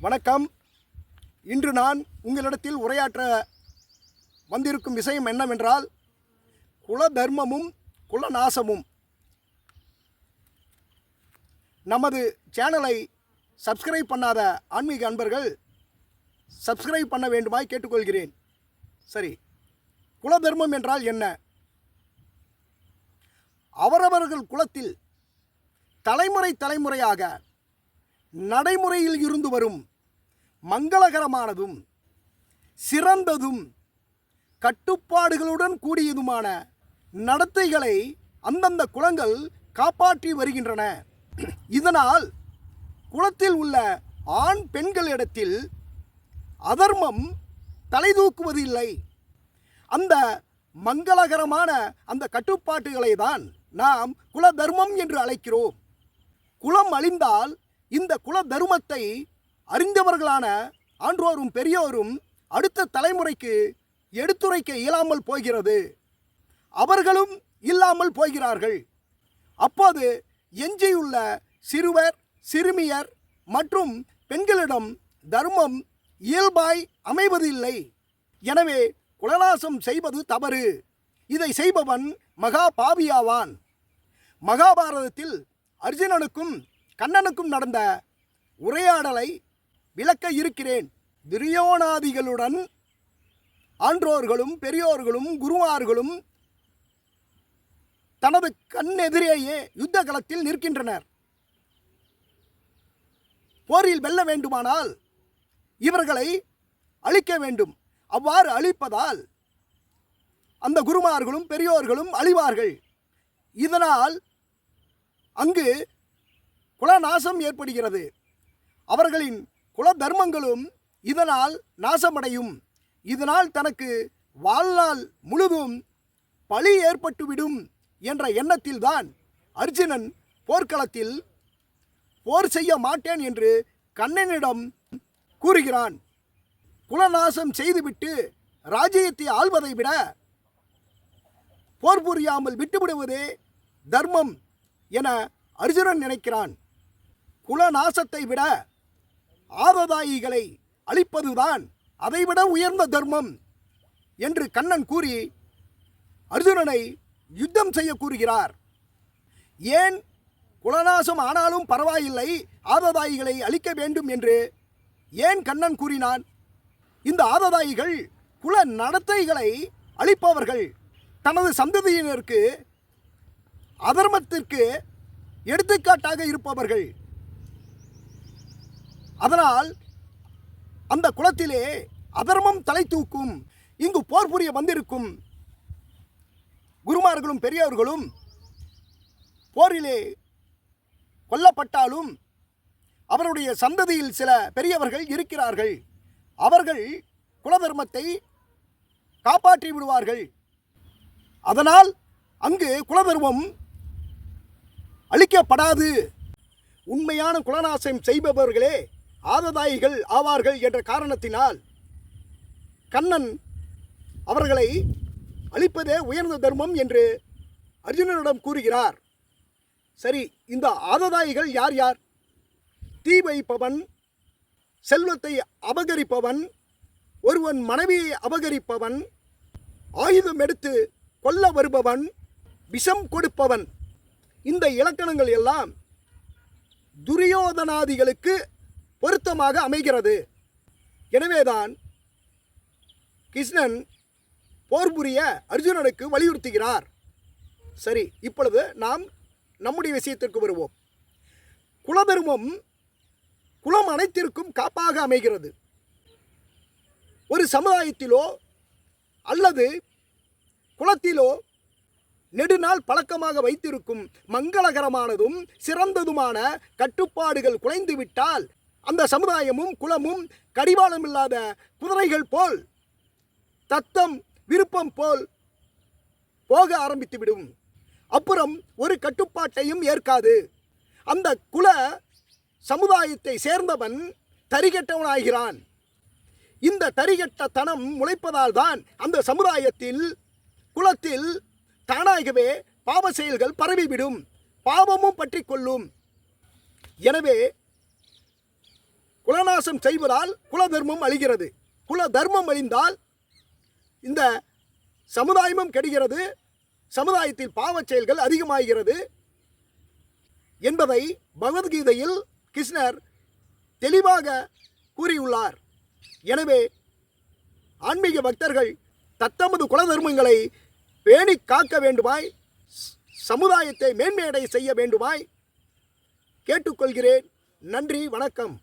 வணக்கம். இன்று நான் உங்களிடத்தில் உரையாற்ற வந்திருக்கும் விஷயம் என்னவென்றால், குல தர்மமும் குலநாசமும். நமது சேனலை சப்ஸ்கிரைப் பண்ணாத ஆன்மீக அன்பர்கள் சப்ஸ்கிரைப் பண்ண வேண்டுமாய் கேட்டுக்கொள்கிறேன். சரி, குல தர்மம் என்றால் என்ன? அவரவர்கள் குலத்தில் தலைமுறையாக நடைமுறையில் இருந்து வரும் மங்களகரமானதும் சிறந்ததும் கட்டுப்பாடுகளுடன் கூடியதுமான நடத்தைகளை அந்தந்த குலங்கள் காப்பாற்றி வருகின்றன. இதனால் குலத்தில் உள்ள ஆண் பெண்களிடத்தில் அதர்மம் தலைதூக்குவதில்லை. அந்த மங்களகரமான அந்த கட்டுப்பாட்டுகளை தான் நாம் குல தர்மம் என்று அழைக்கிறோம். குலம் அழிந்தால் இந்த குல தர்மத்தை அறிந்தவர்களான ஆன்றோரும் பெரியோரும் அடுத்த தலைமுறைக்கு எடுத்துரைக்க இயலாமல் போகிறது. அவர்களும் இல்லாமல் போகிறார்கள். அப்போது எஞ்சியுள்ள சிறுவர் சிறுமியர் மற்றும் பெண்களிடம் தர்மம் இயல்பாய் அமைவதில்லை. எனவே குலநாசம் செய்வது தவறு. இதை செய்பவன் மகா பாவியாவான். மகாபாரதத்தில் அர்ஜுனனுக்கும் கண்ணனுக்கும் நடந்த உரையாடலை விளக்க இருக்கிறேன். துரியோனாதிகளுடன் ஆன்றோர்களும் பெரியோர்களும் குருமார்களும் தனது கண்ணெதிரேயே யுத்த களத்தில் நிற்கின்றனர். போரில் வெல்ல வேண்டுமானால் இவர்களை அழிக்க வேண்டும். அவ்வாறு அழிப்பதால் அந்த குருமார்களும் பெரியோர்களும் அழிவார்கள். இதனால் அங்கு குலநாசம் ஏற்படுகிறது. அவர்களின் குல தர்மங்களும் இதனால் நாசமடையும். இதனால் தனக்கு வாழ்நாள் முழுதும் பழி ஏற்பட்டுவிடும் என்ற எண்ணத்தில்தான் அர்ஜுனன் போர்க்களத்தில் போர் செய்ய மாட்டேன் என்று கண்ணனிடம் கூறுகிறான். குலநாசம் செய்துவிட்டு ராஜ்யத்தை ஆள்வதை விட போர் புரியாமல் விட்டுவிடுவதே தர்மம் என அர்ஜுனன் நினைக்கிறான். குலநாசத்தை விட ஆததாயிகளை அழிப்பதுதான் அதைவிட உயர்ந்த தர்மம் என்று கண்ணன் கூறி அர்ஜுனனை யுத்தம் செய்ய கூறுகிறார். ஏன் குலநாசம் ஆனாலும் பரவாயில்லை, ஆததாயிகளை அழிக்க வேண்டும் என்று ஏன் கண்ணன் கூறினான்? இந்த ஆததாயிகள் குல நடத்தைகளை அழிப்பவர்கள். தனது சந்ததியினருக்கு அதர்மத்திற்கு எடுத்துக்காட்டாக இருப்பவர்கள். அதனால் அந்த குலத்திலே அதர்மம் தலை தூக்கும். இங்கு போர் புரிய வந்திருக்கும் குருமார்களும் பெரியவர்களும் போரிலே கொல்லப்பட்டாலும் அவருடைய சந்ததியில் சில பெரியவர்கள் இருக்கிறார்கள். அவர்கள் குலதர்மத்தை காப்பாற்றி விடுவார்கள். அதனால் அங்கு குலதர்மம் அழிக்கப்படாது. உண்மையான குலநாசம் செய்பவர்களே ஆததாயிகள் ஆவார்கள் என்ற காரணத்தினால் கண்ணன் அவர்களை அழிப்பதே உயர்ந்த தர்மம் என்று அர்ஜுனனிடம் கூறுகிறார். சரி, இந்த ஆததாயிகள் யார் யார்? தீ வைப்பவன், செல்வத்தை அபகரிப்பவன், ஒருவன் மனைவியை அபகரிப்பவன், ஆயுதம் எடுத்து கொல்ல வருபவன், விஷம் கொடுப்பவன். இந்த இலக்கணங்கள் எல்லாம் துரியோதனாதிகளுக்கு பொருத்தமாக அமைகிறது. எனவேதான் கிருஷ்ணன் போர் புரிய அர்ஜுனனுக்கு வலியுறுத்துகிறார். சரி, இப்பொழுது நாம் நம்முடைய விஷயத்திற்கு வருவோம். குலதர்மம் குலம் அனைத்திற்கும் காப்பாக அமைகிறது. ஒரு சமுதாயத்திலோ அல்லது குலத்திலோ நெடுநாள் பழக்கமாக வைத்திருக்கும் மங்களகரமானதும் சிறந்ததுமான கட்டுப்பாடுகள் குலைந்துவிட்டால் அந்த சமுதாயமும் குலமும் கடிவாளமில்லாத குதிரைகள் போல் தத்தம் விருப்பம் போல் போக ஆரம்பித்துவிடும். அப்புறம் ஒரு கட்டுப்பாட்டையும் ஏற்காது. அந்த குல சமுதாயத்தை சேர்ந்தவன் தரிகெட்டவனாகிறான். இந்த தரிகெட்டத்தனம் முளைப்பதால் தான் அந்த சமுதாயத்தில் குலத்தில் தானாகவே பாவ செயல்கள் பரவிவிடும், பாவமும் பற்றி கொள்ளும். எனவே குலநாசம் செய்வதால் குல தர்மம் அழிகிறது. குல தர்மம் அழிந்தால் இந்த சமுதாயமும் கெடுகிறது, சமுதாயத்தில் பாவச் செயல்கள் அதிகமாகிறது என்பதை பகவத்கீதையில் கிருஷ்ணர் தெளிவாக கூறியுள்ளார். எனவே ஆன்மீக பக்தர்கள் தத்தமது குல தர்மங்களை பேணி காக்க வேண்டுமாய், சமுதாயத்தை மேன்மையடை செய்ய வேண்டுமாய் கேட்டுக்கொள்கிறேன். நன்றி, வணக்கம்.